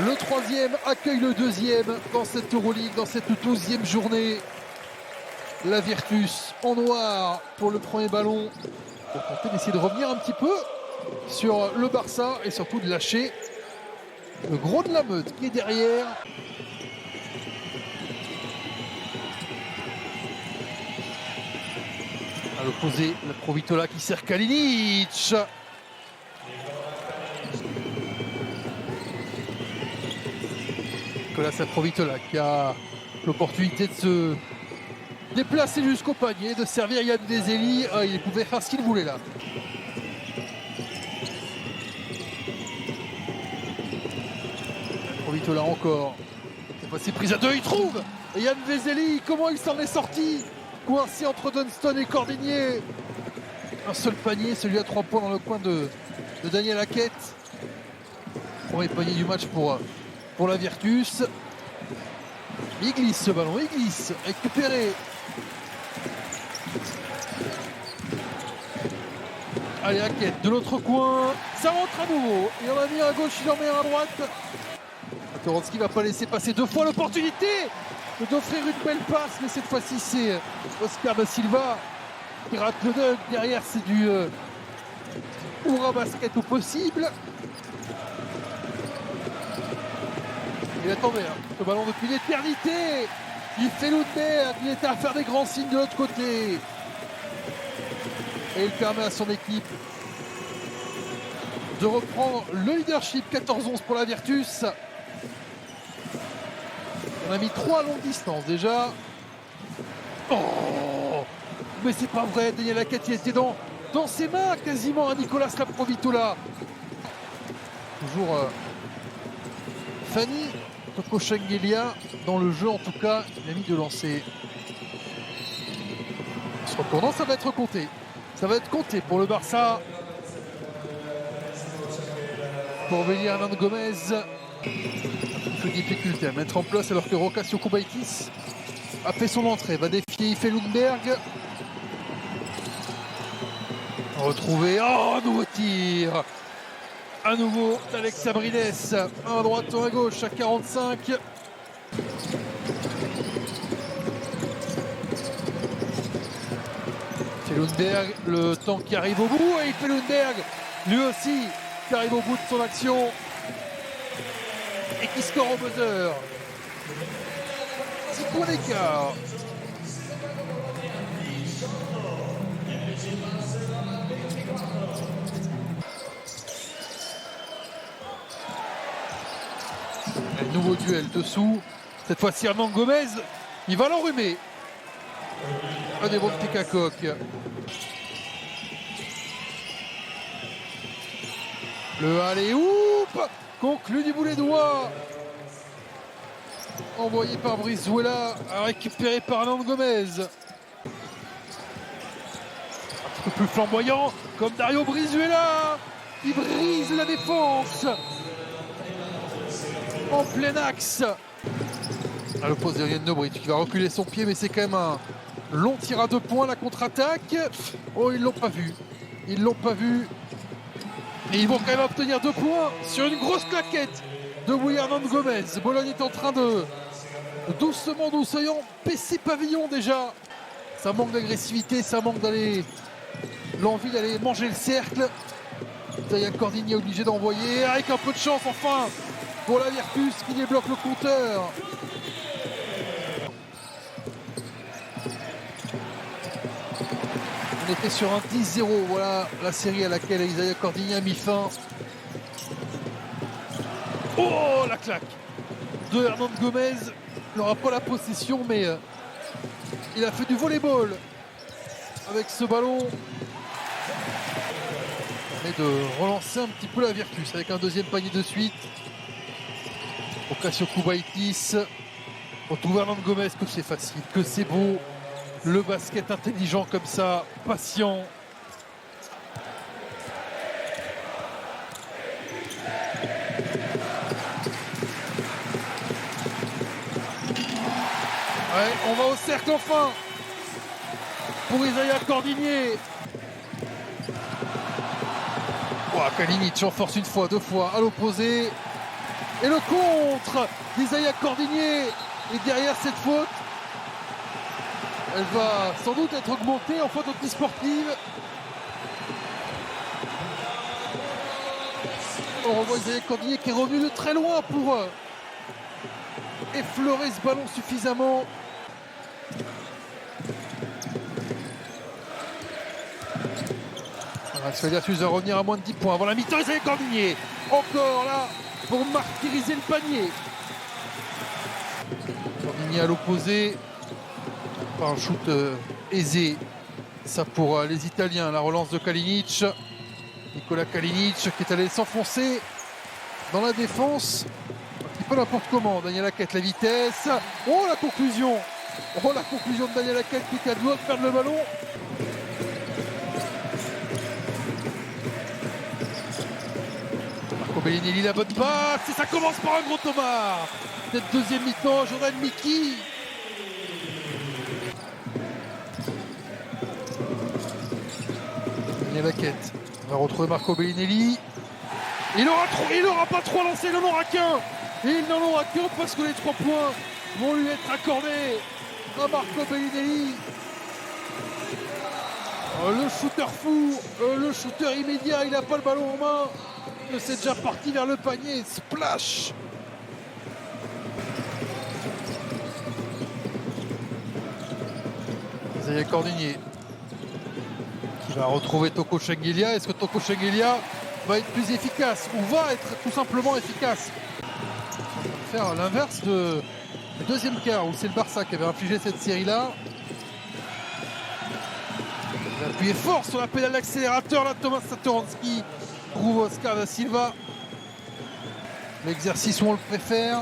Le troisième accueille le deuxième dans cette Euroleague, dans cette 12e journée. La Virtus en noir pour le premier ballon. Pour tenter d'essayer de revenir un petit peu sur le Barça et surtout de lâcher le gros de la meute qui est derrière. À l'opposé, la Provitola qui sert Kalinic. Nicolas Provitola qui a l'opportunité de se déplacer jusqu'au panier, de servir Yann Vezeli. Ah, il pouvait faire ce qu'il voulait là. Provitola encore. Cette fois-ci prise à deux, il trouve. Et Yann Vezeli, comment il s'en est sorti? Coincé entre Dunston et Cordigné. Un seul panier, celui à 3 points dans le coin de Daniel Hackett. Premier panier du match pour la Virtus. Il glisse ce ballon, il glisse. Récupéré. Allez, Hackett de l'autre coin. Ça rentre à nouveau. Il en a mis à gauche, il en met à droite. Toronski va pas laisser passer deux fois l'opportunité d'offrir une belle passe, mais cette fois-ci c'est Oscar da Silva qui rate le dunk. Derrière c'est du Oura basket au possible. Il attendait ce ballon depuis l'éternité. Il fait Lundberg, il était à faire des grands signes de l'autre côté. Et il permet à son équipe de reprendre le leadership. 14-11 pour la Virtus. On a mis 3 à longue distance déjà. Oh, mais c'est pas vrai, Daniel Hackett il était dans ses mains quasiment à Nicolas Provitola. Toujours Fanny Tokoshengelia dans le jeu en tout cas. Il a mis de lancer. En se retournant, ça va être compté. Ça va être compté pour le Barça. Pour venir Hernan Gomez. De difficulté à mettre en place alors que Rocasio Kubaitis a fait son entrée, va défier Ife Lundberg. Retrouvé, oh, nouveau tir à nouveau d'Alex Abrides, un à droite, un à gauche à 45. C'est Lundberg, le temps qui arrive au bout, et Ife Lundberg lui aussi qui arrive au bout de son action et qui score au buzzer. 6 points d'écart. Un nouveau duel dessous. Cette fois-ci Hernan Gomez, il va l'enrhumer. Un des bons petits cacoques. Le alley-oop conclu du bout des doigts. Envoyé par Brizuela, récupéré par Hernan Gomez. Un peu plus flamboyant, comme Dario Brizuela, qui brise la défense. En plein axe. À l'opposé, Ryan Nobridge qui va reculer son pied, mais c'est quand même un long tir à 2 points, la contre-attaque. Oh, ils l'ont pas vu. Ils l'ont pas vu. Et ils vont quand même obtenir 2 points sur une grosse claquette de Hernan Gomez. Bologne est en train de doucement baisser pavillon déjà. Ça manque d'agressivité, ça manque l'envie d'aller manger le cercle. Zaya Cordigny est obligé d'envoyer avec un peu de chance enfin pour la Virtus qui débloque le compteur. On était sur un 10-0, voilà la série à laquelle Isaiah Cordigny a mis fin. Oh, la claque de Hernan Gomez. Il n'aura pas la possession, mais il a fait du volleyball avec ce ballon. Il permet de relancer un petit peu la Virtus avec un deuxième panier de suite. Rocasio Kubaitis. Retrouve Hernan Gomez, que c'est facile, que c'est beau. Le basket intelligent comme ça, patient. Ouais, on va au cercle enfin pour Isaiah Cordigny. Oh, Kalinic en force une fois, 2 fois à l'opposé. Et le contre d'Isaiah Cordigné. Et derrière cette faute, elle va sans doute être augmentée en faute antisportive. On revoit Isaiah Cordigné qui est revenu de très loin pour effleurer ce ballon suffisamment. Philadelphie va revenir à moins de 10 points avant la mi-temps. Isaiah Cordigné encore là pour martyriser le panier. Cordigné à l'opposé. Pas un shoot aisé. Ça pour les Italiens. La relance de Kalinic. Nikola Kalinic qui est allé s'enfoncer dans la défense. Un petit peu n'importe comment. Daniel Hackett, la vitesse. Oh la conclusion. Oh la conclusion de Daniel Hackett qui est à deux doigts de perdre le ballon. Marco Bellinelli, la bonne passe. Et ça commence par un gros Thomas. Cette deuxième mi-temps, Jordan Mickey. Daniel Hackett va retrouver Marco Bellinelli. Il n'aura pas trois lancés, il n'en aura qu'un. Et il n'en aura qu'un parce que les 3 points vont lui être accordés à Marco Bellinelli. Le shooter fou, le shooter immédiat, il n'a pas le ballon en main. C'est déjà parti vers le panier, splash. Isaiah Cordigné qui va retrouver Toko Shengelia. Est-ce que Toko Shengelia va être plus efficace ou va être tout simplement efficace? On va faire l'inverse du deuxième quart où c'est le Barça qui avait infligé cette série-là. Il a appuyé fort sur la pédale d'accélérateur là, Thomas Satoransky trouve Oscar da Silva. L'exercice où on le préfère.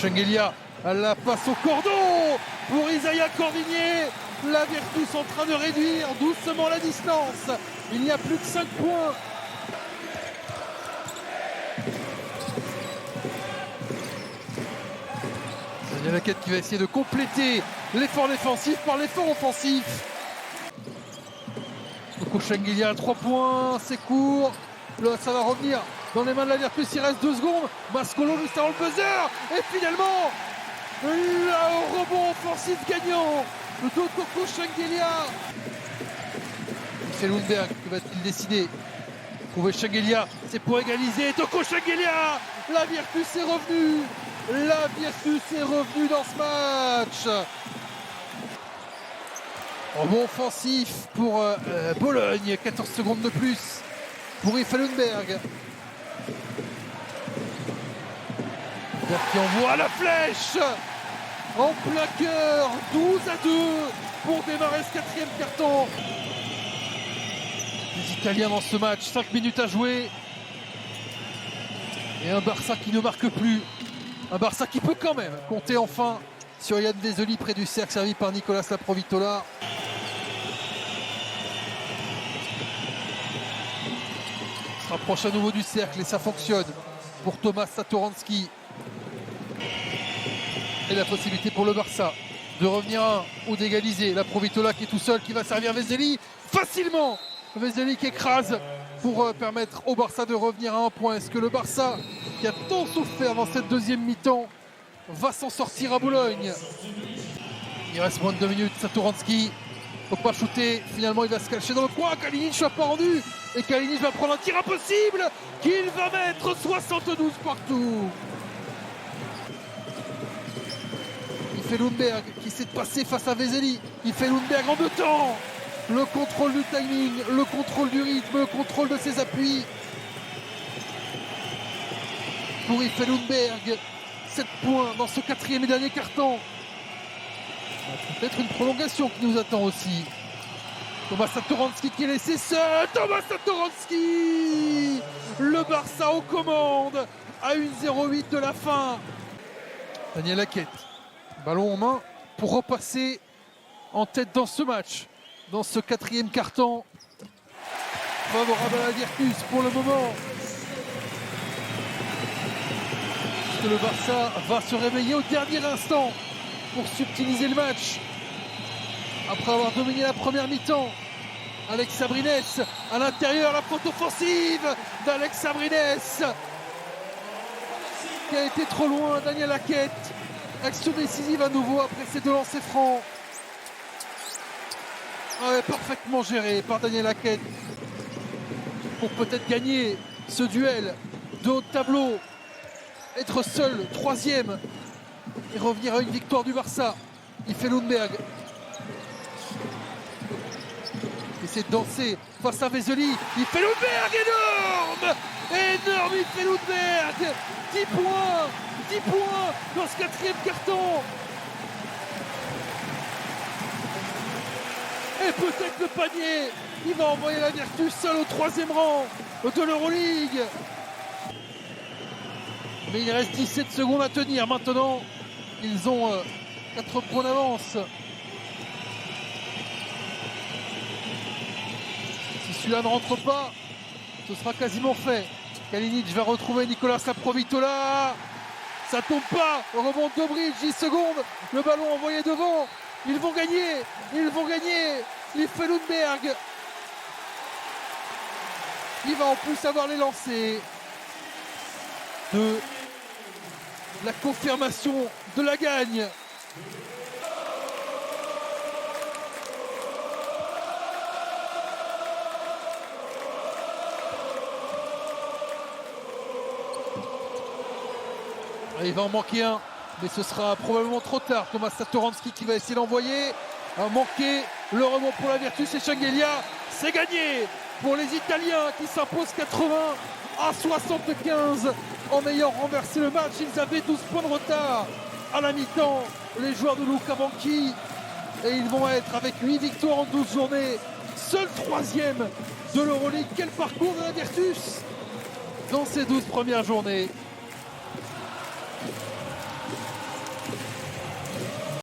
Shengelia à la passe au cordeau pour Isaiah Cordigné. La Virtus en train de réduire doucement la distance. Il n'y a plus que 5 points. Daniel Hackett qui va essayer de compléter l'effort défensif par l'effort offensif. Shengelia à 3 points, c'est court. Là, ça va revenir dans les mains de la Virtus, il reste 2 secondes. Mascolo juste avant le buzzer. Et finalement, le rebond offensif gagnant de Toko Shengelia. C'est Lundberg que va-t-il décider? Trouver Shengelia, c'est pour égaliser. Toko Shengelia, la Virtus est revenue. La Virtus est revenue dans ce match. Rebond offensif pour Bologne, 14 secondes de plus pour Yves Lundberg. Qui envoie la flèche en plein cœur, 12-2 pour démarrer ce 4e carton. Les Italiens dans ce match, 5 minutes à jouer. Et un Barça qui ne marque plus. Un Barça qui peut quand même compter enfin sur Yann Vezeli près du cercle, servi par Nicolas Laprovitola. Se rapproche à nouveau du cercle et ça fonctionne pour Thomas Satoransky. Et la possibilité pour le Barça de revenir à 1 ou d'égaliser. Laprovitola qui est tout seul, qui va servir Vezeli facilement. Vezeli qui écrase pour permettre au Barça de revenir à 1 point. Est-ce que le Barça, qui a tant souffert dans cette deuxième mi-temps, va s'en sortir à Bologne? Il reste moins de 2 minutes. Satoransky ne peut pas shooter. Finalement, il va se cacher dans le coin. Kalinic n'a pas rendu. Et Kalinic va prendre un tir impossible qu'il va mettre 72 partout. Il fait Lundberg qui s'est passé face à Vezeli. Il fait Lundberg en 2 temps. Le contrôle du timing, le contrôle du rythme, le contrôle de ses appuis. Pour Yves Lundberg, 7 points dans ce 4e et dernier carton. Peut-être une prolongation qui nous attend aussi. Thomas Satoransky qui est laissé seul. Thomas Satoransky, le Barça aux commandes à 1:08 de la fin. Daniel Hackett, ballon en main pour repasser en tête dans ce match, dans ce 4e carton. Favorable à la Virtus pour le moment. Est-ce que le Barça va se réveiller au dernier instant pour subtiliser le match après avoir dominé la première mi-temps? Alex Abrines à l'intérieur, la faute offensive d'Alex Abrines qui a été trop loin. Daniel Hackett, action décisive à nouveau après ces 2 lancers francs. Ouais, parfaitement géré par Daniel Hackett pour peut-être gagner ce duel de haut de tableau, être seul 3e et revenir à une victoire du Barça. Il fait Lundberg. Essaie de danser face à Vesely. Il fait Lundberg, énorme. Énorme, il fait Lundberg. 10 points, 10 points dans ce 4e carton. Et peut-être le panier. Il va envoyer la Virtus seul au 3e rang de l'Euroleague. Mais il reste 17 secondes à tenir maintenant. Ils ont 4 points d'avance. Si celui-là ne rentre pas, ce sera quasiment fait. Kalinic va retrouver Nicolas Laprovitola. Ça tombe pas. Rebond de Bridge, 10 secondes. Le ballon envoyé devant. Ils vont gagner. Ils vont gagner. Il fait Lundberg. Il va en plus avoir les lancers de la confirmation de la gagne. Il va en manquer un, mais ce sera probablement trop tard. Thomas Satoransky qui va essayer d'envoyer. A manqué le rebond pour la Virtus et Shengelia. C'est gagné pour les Italiens qui s'imposent 80-75 en ayant renversé le match. Ils avaient 12 points de retard à la mi-temps, les joueurs de Luca Banchi. Et ils vont être avec 8 victoires en 12 journées. Seul 3e de l'Euroleague. Quel parcours de la Virtus dans ces 12 premières journées.